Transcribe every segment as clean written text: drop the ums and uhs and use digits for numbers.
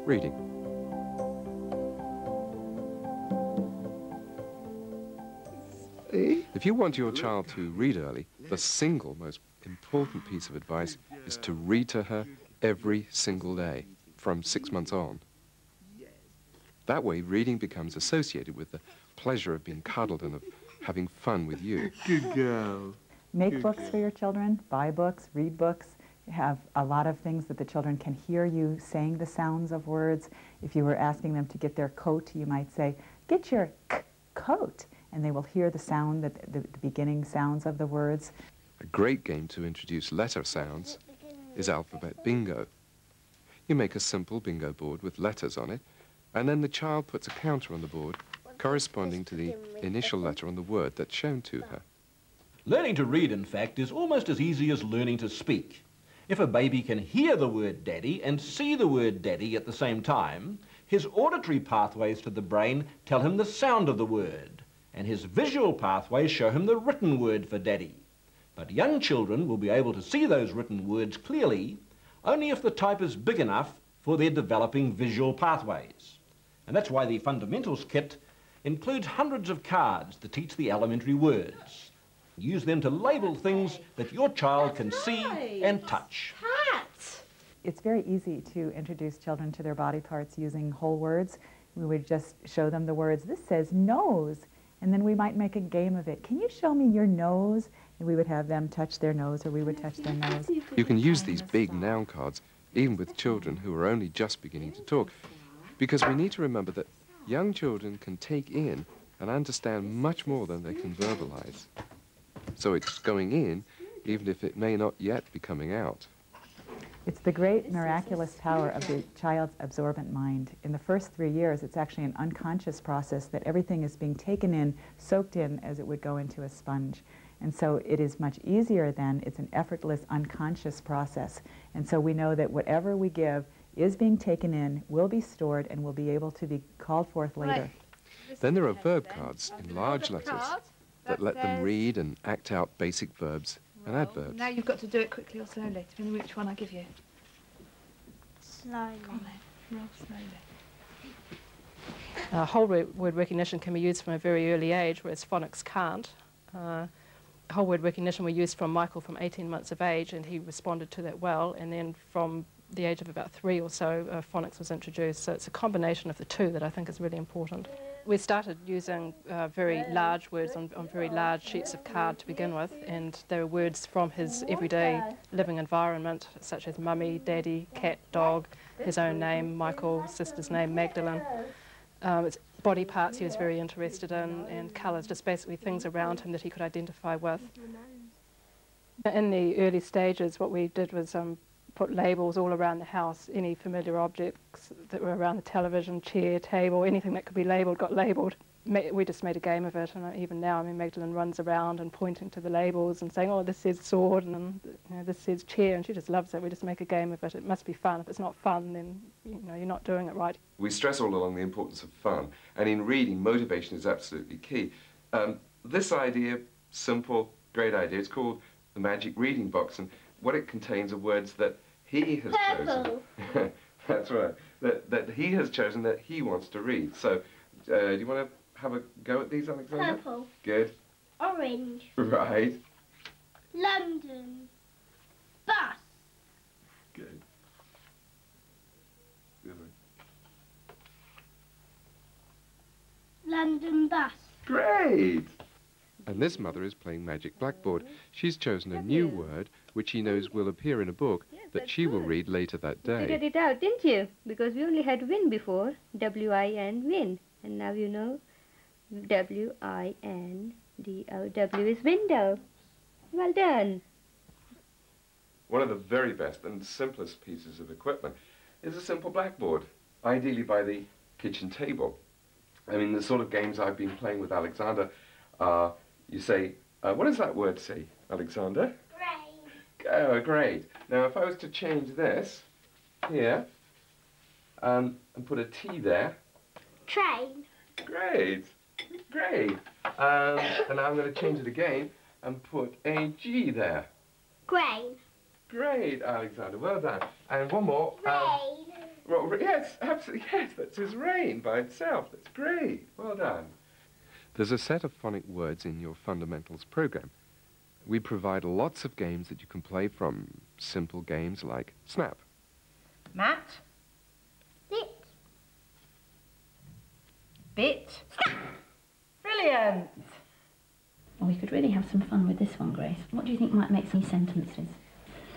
reading. If you want your child to read early, the single most important piece of advice is to read to her every single day, from 6 months on. That way, reading becomes associated with the pleasure of being cuddled and of having fun with you. Good girl. Make books for your children, buy books, read books. Have a lot of things that the children can hear you saying the sounds of words. If you were asking them to get their coat, you might say, "Get your coat," and they will hear the sound, the beginning sounds of the words. A great game to introduce letter sounds is alphabet bingo. You make a simple bingo board with letters on it, and then the child puts a counter on the board corresponding to the initial letter on the word that's shown to her. Learning to read, in fact, is almost as easy as learning to speak. If a baby can hear the word daddy and see the word daddy at the same time, his auditory pathways to the brain tell him the sound of the word, and his visual pathways show him the written word for daddy. But young children will be able to see those written words clearly only if the type is big enough for their developing visual pathways. And that's why the Fundamentals kit includes hundreds of cards to teach the elementary words. Use them to label things that your child can see and touch. It's very easy to introduce children to their body parts using whole words. We would just show them the words. This says nose, and then we might make a game of it. Can you show me your nose? And we would have them touch their nose, or we would touch their nose. You can use these big noun cards even with children who are only just beginning to talk, because we need to remember that young children can take in and understand much more than they can verbalize. So it's going in, even if it may not yet be coming out. It's the great miraculous power of the child's absorbent mind. In the first 3 years, it's actually an unconscious process that everything is being taken in, soaked in as it would go into a sponge. And so it is much easier then. It's an effortless, unconscious process. And so we know that whatever we give is being taken in, will be stored, and will be able to be called forth later. Then there are verb cards in large letters that let them read and act out basic verbs and adverbs. Now you've got to do it quickly or slowly, depending on which one I give you. Slowly. Roll slowly. Whole word recognition can be used from a very early age, whereas phonics can't. Whole word recognition we used from Michael from 18 months of age, and he responded to that well, and then from the age of about 3 or so, phonics was introduced. So it's a combination of the two that I think is really important. We started using very large words on very large sheets of card to begin with, and they were words from his everyday living environment, such as mummy, daddy, cat, dog, his own name, Michael, sister's name, Magdalene. It's body parts he was very interested in, and colours, just basically things around him that he could identify with. In the early stages, what we did was put labels all around the house. Any familiar objects that were around the television, chair, table, anything that could be labelled got labelled. We just made a game of it, and even now, I mean, Magdalene runs around and pointing to the labels and saying, "Oh, this says sword," and this says chair, and she just loves it. We just make a game of it. It must be fun. If it's not fun, then you're not doing it right. We stress all along the importance of fun, and in reading, motivation is absolutely key. This idea, simple, great idea, it's called the Magic Reading Box, and what it contains are words that he has chosen. That's right. That he has chosen that he wants to read. So, do you want to have a go at these, Alexander? Purple. Good. Orange. Right. London. Bus. Good. Good. London bus. Great! And this mother is playing Magic Blackboard. She's chosen a new word which she knows will appear in a book that she will read later that day. You figured it out, didn't you? Because we only had win before, W-I-N, win. And now you know W-I-N-D-O-W is window. Well done. One of the very best and simplest pieces of equipment is a simple blackboard, ideally by the kitchen table. I mean, the sort of games I've been playing with Alexander are, you say, what does that word say, Alexander? Great. Oh, great. Now, if I was to change this here and put a T there. Train. Great. Great. And now I'm going to change it again and put a G there. Grain. Great, Alexander. Well done. And one more. Rain. Well, yes, absolutely, yes, that's his rain by itself. That's great. Well done. There's a set of phonic words in your fundamentals program. We provide lots of games that you can play, from simple games like Snap. Mat. Bit. Bit. Brilliant. Well, we could really have some fun with this one, Grace. What do you think might make some sentences?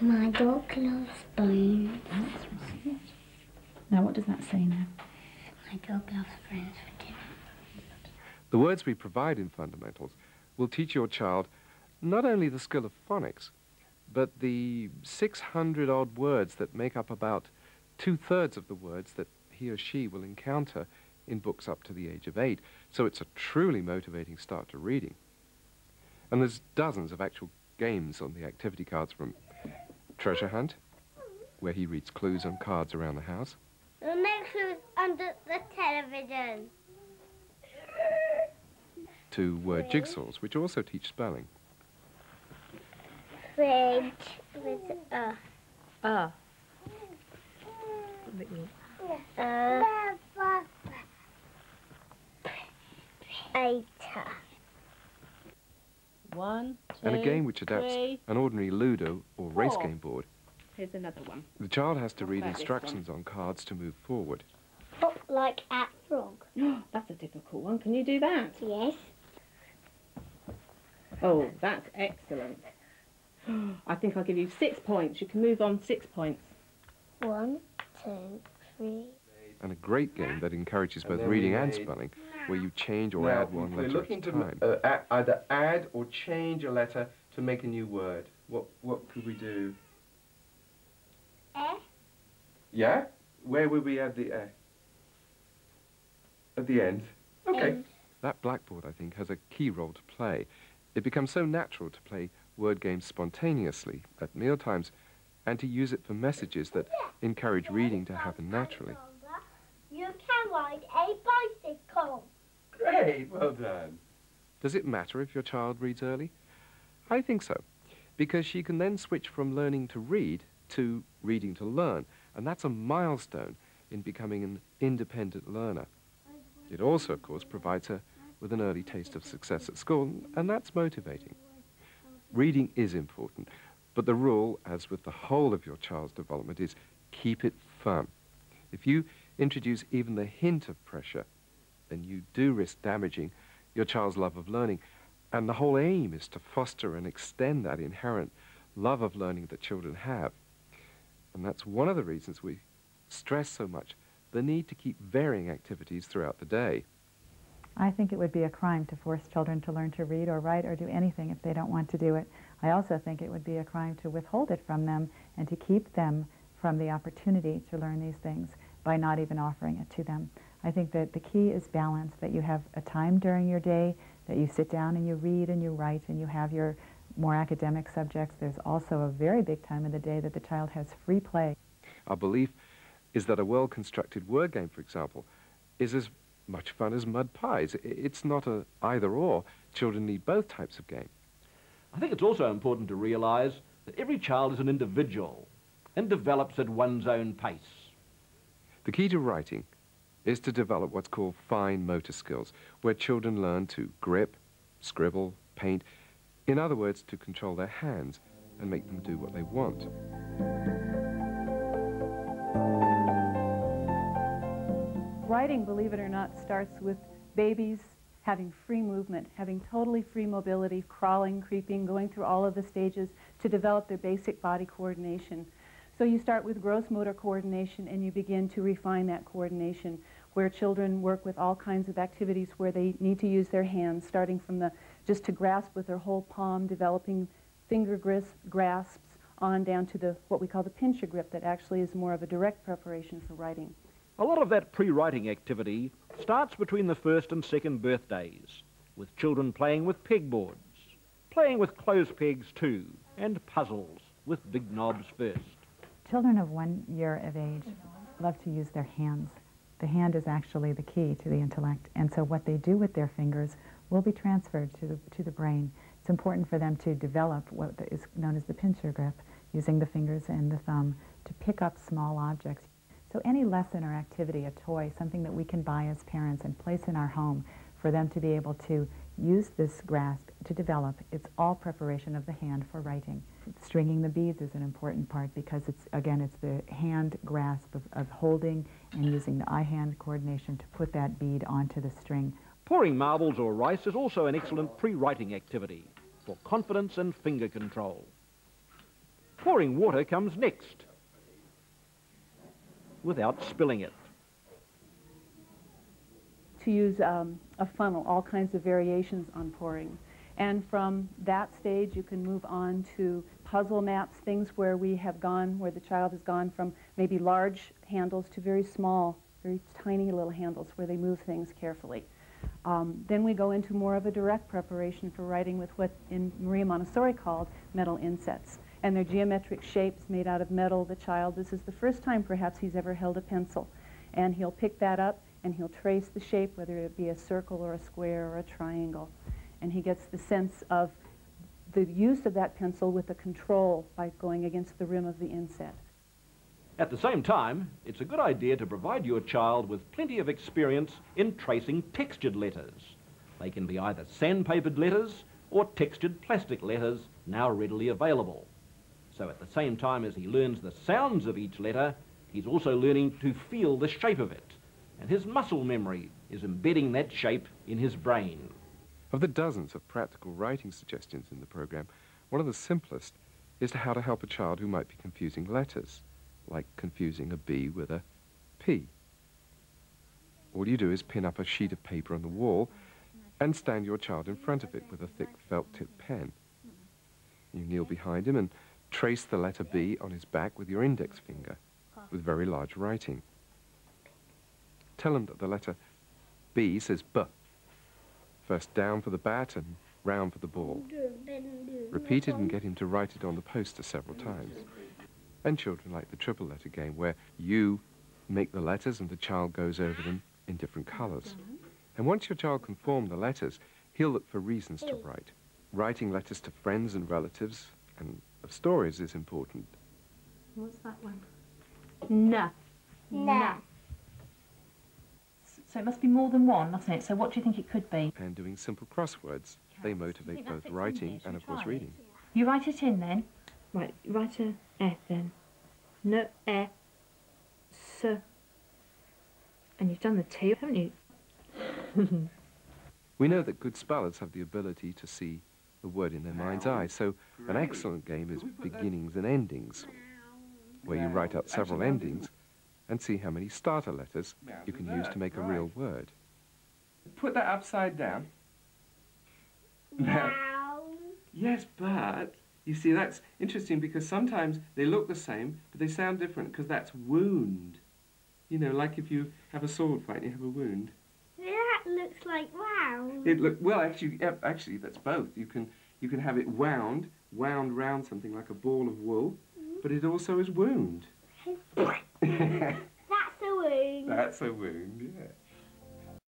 My dog loves bones. That's right. Now, what does that say now? My dog loves friends for dinner. The words we provide in fundamentals will teach your child not only the skill of phonics, but the 600-odd words that make up about 2/3 of the words that he or she will encounter in books up to the age of 8. So it's a truly motivating start to reading. And there's dozens of actual games on the activity cards, from Treasure Hunt, where he reads clues on cards around the house. The next one is under the television. To word jigsaws, which also teach spelling. Fridge with a. Eater. 1, 2, And a game which adapts 3. an ordinary Ludo or race 4. game board. Here's another one. The child has to read What about this instructions on cards to move forward. Hop like a frog. That's a difficult one. Can you do that? Yes. Oh, that's excellent. I think I'll give you 6 points. You can move on 6 points. 1, 2, 3. And a great game that encourages both then reading we and made- spelling, where you change or Now, add one we're letter looking at a to time. either add or change a letter to make a new word. What could we do? Eh? Yeah? Where would we add the at the end? Okay. That blackboard, I think, has a key role to play. It becomes so natural to play word games spontaneously at mealtimes, and to use it for messages that encourage reading to happen naturally. You can ride a bicycle. Great. Well done. Does it matter if your child reads early? I think so, because she can then switch from learning to read to reading to learn, and that's a milestone in becoming an independent learner. It also, of course, provides her with an early taste of success at school, and that's motivating. Reading is important, but the rule, as with the whole of your child's development, is keep it fun. If you introduce even the hint of pressure, then you do risk damaging your child's love of learning, and the whole aim is to foster and extend that inherent love of learning that children have. And that's one of the reasons we stress so much the need to keep varying activities throughout the day. I think it would be a crime to force children to learn to read or write or do anything if they don't want to do it. I also think it would be a crime to withhold it from them and to keep them from the opportunity to learn these things by not even offering it to them. I think that the key is balance, that you have a time during your day that you sit down and you read and you write and you have your more academic subjects. There's also a very big time of the day that the child has free play. Our belief is that a well-constructed word game, for example, is as much fun as mud pies. It's not an either-or. Children need both types of game. I think it's also important to realise that every child is an individual and develops at one's own pace. The key to writing is to develop what's called fine motor skills, where children learn to grip, scribble, paint. In other words, to control their hands and make them do what they want. Writing, believe it or not, starts with babies having free movement, having totally free mobility, crawling, creeping, going through all of the stages to develop their basic body coordination. So you start with gross motor coordination and you begin to refine that coordination, where children work with all kinds of activities where they need to use their hands, starting from just to grasp with their whole palm, developing finger grasps on down to what we call the pincher grip, that actually is more of a direct preparation for writing. A lot of that pre-writing activity starts between the first and second birthdays, with children playing with pegboards, playing with clothes pegs too, and puzzles with big knobs first. Children of 1 year of age love to use their hands. The hand is actually the key to the intellect, and so what they do with their fingers will be transferred to the brain. It's important for them to develop what is known as the pincher grip, using the fingers and the thumb to pick up small objects. So any lesson or activity, a toy, something that we can buy as parents and place in our home for them to be able to use this grasp to develop, it's all preparation of the hand for writing. Stringing the beads is an important part because it's, again, it's the hand grasp of holding and using the eye-hand coordination to put that bead onto the string. Pouring marbles or rice is also an excellent pre-writing activity for confidence and finger control. Pouring water comes next, without spilling it. To use a funnel, all kinds of variations on pouring. And from that stage, you can move on to puzzle maps, things where we have gone, where the child has gone from maybe large handles to very small, very tiny little handles where they move things carefully. Then we go into more of a direct preparation for writing with what Maria Montessori called metal insets. And they're geometric shapes made out of metal. The child, this is the first time perhaps he's ever held a pencil. And he'll pick that up and he'll trace the shape, whether it be a circle or a square or a triangle. And he gets the sense of the use of that pencil with the control by going against the rim of the inset. At the same time, it's a good idea to provide your child with plenty of experience in tracing textured letters. They can be either sandpapered letters or textured plastic letters, now readily available. So at the same time as he learns the sounds of each letter, he's also learning to feel the shape of it. And his muscle memory is embedding that shape in his brain. Of the dozens of practical writing suggestions in the program, one of the simplest is how to help a child who might be confusing letters, like confusing a B with a P. All you do is pin up a sheet of paper on the wall and stand your child in front of it with a thick felt-tip pen. You kneel behind him and trace the letter B on his back with your index finger, with very large writing. Tell him that the letter B says B. First down for the bat and round for the ball. Repeat it and get him to write it on the poster several times. And children like the triple letter game, where you make the letters and the child goes over them in different colours. And once your child can form the letters, he'll look for reasons to write. Writing letters to friends and relatives and of stories is important. What's that one? No. No. So it must be more than one, mustn't it? So what do you think it could be? And doing simple crosswords, they motivate both writing and, of course, reading. You write it in then? Right, write a F then. No, E, S. And you've done the T, haven't you? We know that good spellers have the ability to see the word in their mind's eye, so an excellent game is beginnings and endings, where you write out several endings and see how many starter letters you can use to make a real word. Put that upside down. Wow. Yes, but you see, that's interesting because sometimes they look the same, but they sound different because that's wound. You know, like if you have a sword fight and you have a wound. That looks like wow. Well, actually, that's both. You can have it wound round something like a ball of wool, but it also is wound. That's a wound. That's a wound, yeah.